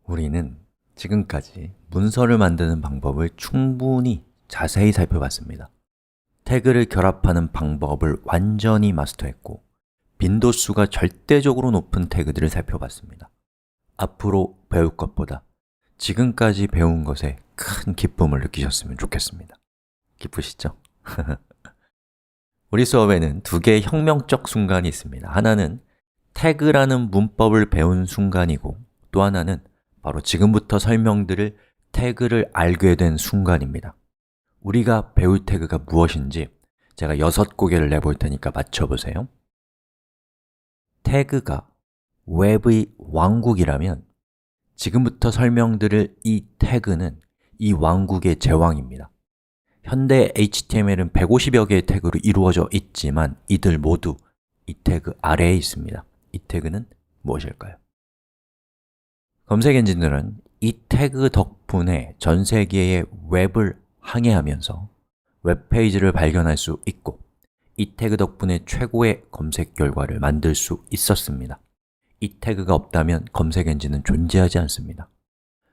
우리는 지금까지 문서를 만드는 방법을 충분히 자세히 살펴봤습니다. 태그를 결합하는 방법을 완전히 마스터했고 빈도수가 절대적으로 높은 태그들을 살펴봤습니다. 앞으로 배울 것보다 지금까지 배운 것에 큰 기쁨을 느끼셨으면 좋겠습니다. 기쁘시죠? 우리 수업에는 두 개의 혁명적 순간이 있습니다. 하나는 태그라는 문법을 배운 순간이고 또 하나는 바로 지금부터 설명드릴 태그를 알게 된 순간입니다. 우리가 배울 태그가 무엇인지 제가 6고개를 내볼 테니까 맞춰보세요. 태그가 웹의 왕국이라면 지금부터 설명드릴 이 태그는 이 왕국의 제왕입니다. 현대 HTML은 150여 개의 태그로 이루어져 있지만 이들 모두 이 태그 아래에 있습니다. 이 태그는 무엇일까요? 검색 엔진들은 이 태그 덕분에 전 세계의 웹을 항해하면서 웹페이지를 발견할 수 있고 이 태그 덕분에 최고의 검색 결과를 만들 수 있었습니다. 이 태그가 없다면 검색 엔진은 존재하지 않습니다.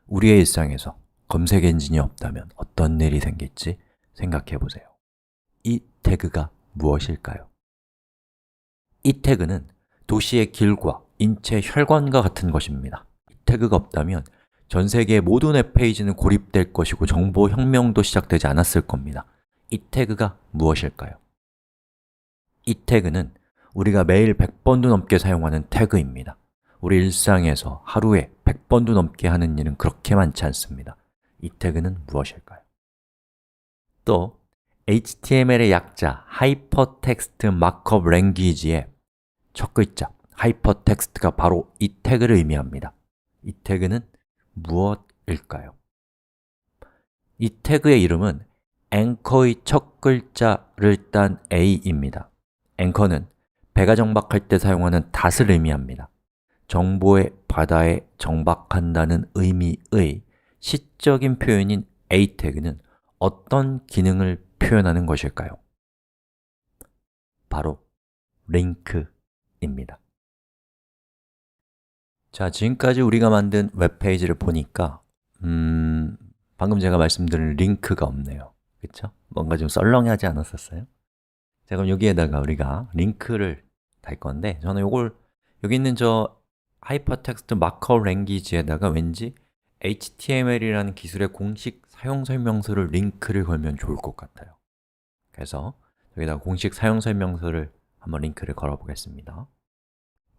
우리의 일상에서 검색 엔진이 없다면 어떤 일이 생길지 생각해 보세요. 이 태그가 무엇일까요? 이 태그는 도시의 길과 인체 혈관과 같은 것입니다. 이 태그가 없다면 전 세계의 모든 웹페이지는 고립될 것이고 정보혁명도 시작되지 않았을 겁니다. 이 태그가 무엇일까요? 이 태그는 우리가 매일 100번도 넘게 사용하는 태그입니다. 우리 일상에서 하루에 100번도 넘게 하는 일은 그렇게 많지 않습니다. 이 태그는 무엇일까요? 또 HTML의 약자 하이퍼텍스트 마크업 랭귀지의 첫 글자 하이퍼텍스트가 바로 이 태그를 의미합니다. 이 태그는 무엇일까요? 이 태그의 이름은 앵커의 첫 글자를 딴 A입니다. 앵커는 배가 정박할 때 사용하는 닷을 의미합니다. 정보의 바다에 정박한다는 의미의 시적인 표현인 A 태그는 어떤 기능을 표현하는 것일까요? 바로 링크입니다. 자, 지금까지 우리가 만든 웹페이지를 보니까 방금 제가 말씀드린 링크가 없네요. 그렇죠? 뭔가 좀 썰렁하지 않았었어요? 자, 그럼 여기에다가 우리가 링크를 달 건데 저는 요걸 여기 있는 저 하이퍼텍스트 마크업 랭귀지에다가 왠지 HTML이라는 기술의 공식 사용 설명서를 링크를 걸면 좋을 것 같아요. 그래서 여기다가 공식 사용 설명서를 한번 링크를 걸어 보겠습니다.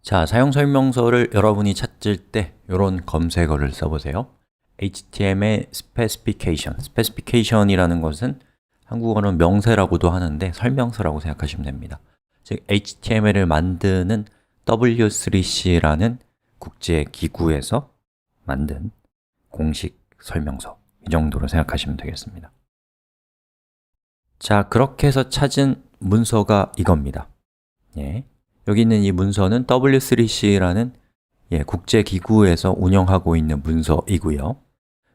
자, 사용 설명서를 여러분이 찾을 때 이런 검색어를 써보세요. HTML specification, specification이라는 것은 한국어는 명세라고도 하는데 설명서라고 생각하시면 됩니다. 즉, HTML을 만드는 W3C라는 국제기구에서 만든 공식 설명서, 이 정도로 생각하시면 되겠습니다. 자, 그렇게 해서 찾은 문서가 이겁니다. 여기 있는 이 문서는 W3C라는 국제기구에서 운영하고 있는 문서이고요.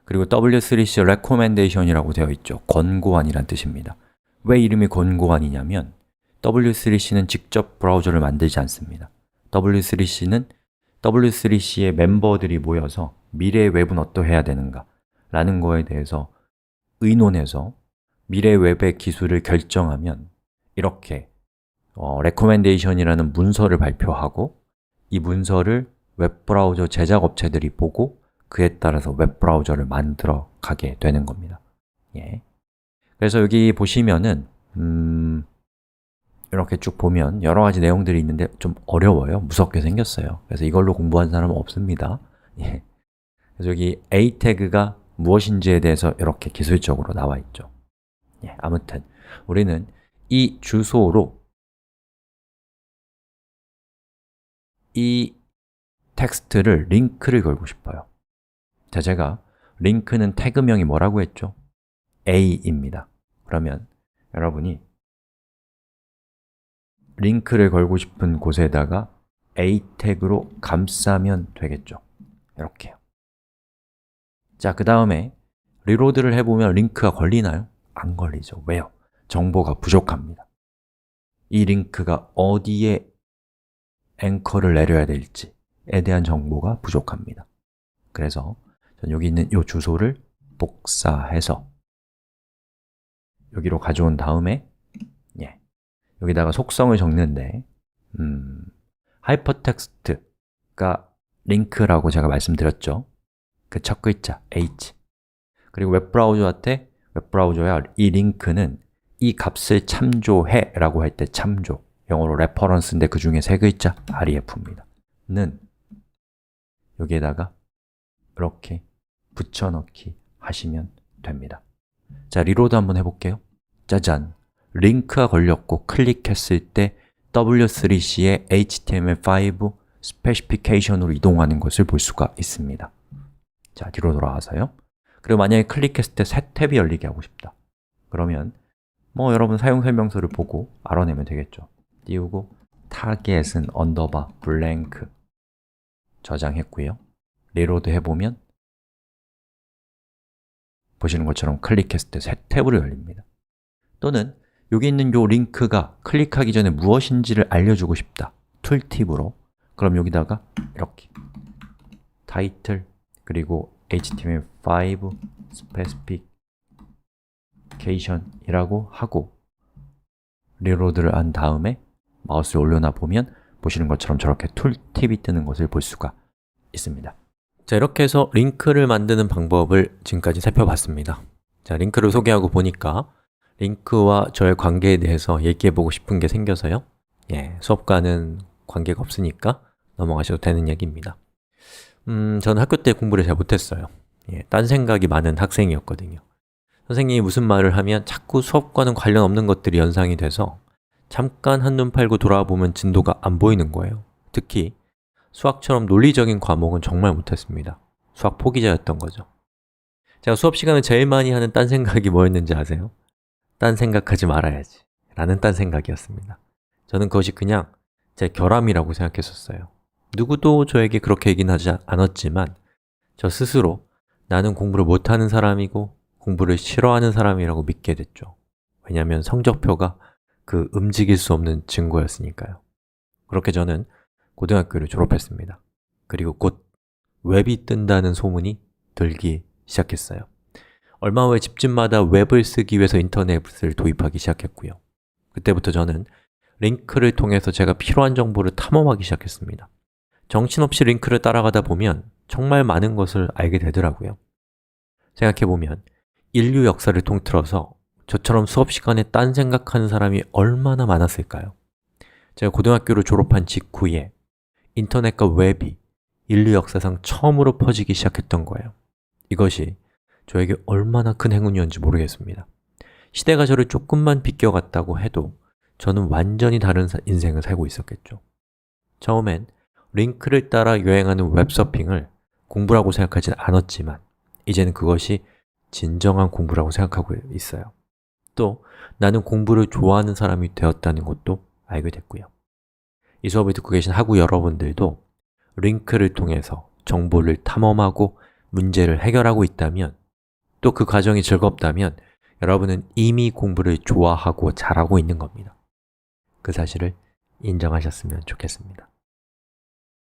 그리고 W3C recommendation이라고 되어 있죠. 권고안이란 뜻입니다. 왜 이름이 권고안이냐면 W3C는 직접 브라우저를 만들지 않습니다. W3C는 W3C의 멤버들이 모여서 미래의 웹은 어떠해야 되는가 라는 거에 대해서 의논해서 미래 웹의 기술을 결정하면 이렇게 recommendation이라는 문서를 발표하고 이 문서를 웹브라우저 제작업체들이 보고 그에 따라서 웹브라우저를 만들어 가게 되는 겁니다. 그래서 여기 보시면은 이렇게 쭉 보면 여러 가지 내용들이 있는데 좀 어려워요. 무섭게 생겼어요. 그래서 이걸로 공부한 사람은 없습니다. 그래서 여기 A 태그가 무엇인지에 대해서 이렇게 기술적으로 나와 있죠. 아무튼 우리는 이 주소로 이 텍스트를 링크를 걸고 싶어요. 자, 제가 링크는 태그명이 뭐라고 했죠? A입니다. 그러면 여러분이 링크를 걸고 싶은 곳에다가 A 태그로 감싸면 되겠죠. 이렇게요. 자, 그 다음에 리로드를 해보면 링크가 걸리나요? 안 걸리죠. 왜요? 정보가 부족합니다. 이 링크가 어디에 앵커를 내려야 될지에 대한 정보가 부족합니다. 그래서 전 여기 있는 이 주소를 복사해서 여기로 가져온 다음에 여기다가 속성을 적는데 하이퍼텍스트가 링크라고 제가 말씀드렸죠. 그 첫 글자 H 그리고 웹브라우저한테 웹브라우저야 이 링크는 이 값을 참조해 라고 할 때 참조, 영어로 reference인데 그 중에 세 글자 ref입니다. 는 여기에다가 이렇게 붙여넣기 하시면 됩니다. 자, 리로드 한번 해볼게요. 짜잔! 링크가 걸렸고 클릭했을 때 W3C의 HTML5 스페시피케이션으로 이동하는 것을 볼 수가 있습니다. 자, 뒤로 돌아와서요. 그리고 만약에 클릭했을 때 새 탭이 열리게 하고 싶다. 그러면 여러분 사용 설명서를 보고 알아내면 되겠죠. 띄우고 타겟은 언더바 블랭크 저장했고요. 리로드 해보면 보시는 것처럼 클릭했을 때 새 탭으로 열립니다. 또는 여기 있는 요 링크가 클릭하기 전에 무엇인지를 알려주고 싶다. 툴팁으로 그럼 여기다가 이렇게 타이틀 그리고 HTML5 스페시피케이션이라고 하고 리로드를 한 다음에 마우스를 올려놔 보면 보시는 것처럼 저렇게 툴팁이 뜨는 것을 볼 수가 있습니다. 자, 이렇게 해서 링크를 만드는 방법을 지금까지 살펴봤습니다. 자, 링크를 소개하고 보니까 링크와 저의 관계에 대해서 얘기해보고 싶은 게 생겨서요. 수업과는 관계가 없으니까 넘어가셔도 되는 얘기입니다. 저는 학교 때 공부를 잘 못했어요. 딴 생각이 많은 학생이었거든요. 선생님이 무슨 말을 하면 자꾸 수업과는 관련 없는 것들이 연상이 돼서 잠깐 한눈 팔고 돌아보면 진도가 안 보이는 거예요. 특히 수학처럼 논리적인 과목은 정말 못했습니다. 수학 포기자였던 거죠. 제가 수업 시간에 제일 많이 하는 딴 생각이 뭐였는지 아세요? 딴 생각하지 말아야지 라는 딴 생각이었습니다. 저는 그것이 그냥 제 결함이라고 생각했었어요. 누구도 저에게 그렇게 얘기는 하지 않았지만 저 스스로 나는 공부를 못하는 사람이고 공부를 싫어하는 사람이라고 믿게 됐죠. 왜냐하면 성적표가 그 움직일 수 없는 증거였으니까요. 그렇게 저는 고등학교를 졸업했습니다. 그리고 곧 웹이 뜬다는 소문이 들기 시작했어요. 얼마 후에 집집마다 웹을 쓰기 위해서 인터넷을 도입하기 시작했고요. 그때부터 저는 링크를 통해서 제가 필요한 정보를 탐험하기 시작했습니다. 정신없이 링크를 따라가다 보면 정말 많은 것을 알게 되더라고요. 생각해보면 인류 역사를 통틀어서 저처럼 수업 시간에 딴 생각하는 사람이 얼마나 많았을까요? 제가 고등학교를 졸업한 직후에 인터넷과 웹이 인류 역사상 처음으로 퍼지기 시작했던 거예요. 이것이 저에게 얼마나 큰 행운이었는지 모르겠습니다. 시대가 저를 조금만 비껴갔다고 해도 저는 완전히 다른 인생을 살고 있었겠죠. 처음엔 링크를 따라 여행하는 웹서핑을 공부라고 생각하진 않았지만 이제는 그것이 진정한 공부라고 생각하고 있어요. 또 나는 공부를 좋아하는 사람이 되었다는 것도 알게 됐고요. 이 수업을 듣고 계신 학우 여러분들도 링크를 통해서 정보를 탐험하고 문제를 해결하고 있다면 또 그 과정이 즐겁다면 여러분은 이미 공부를 좋아하고 잘하고 있는 겁니다. 그 사실을 인정하셨으면 좋겠습니다.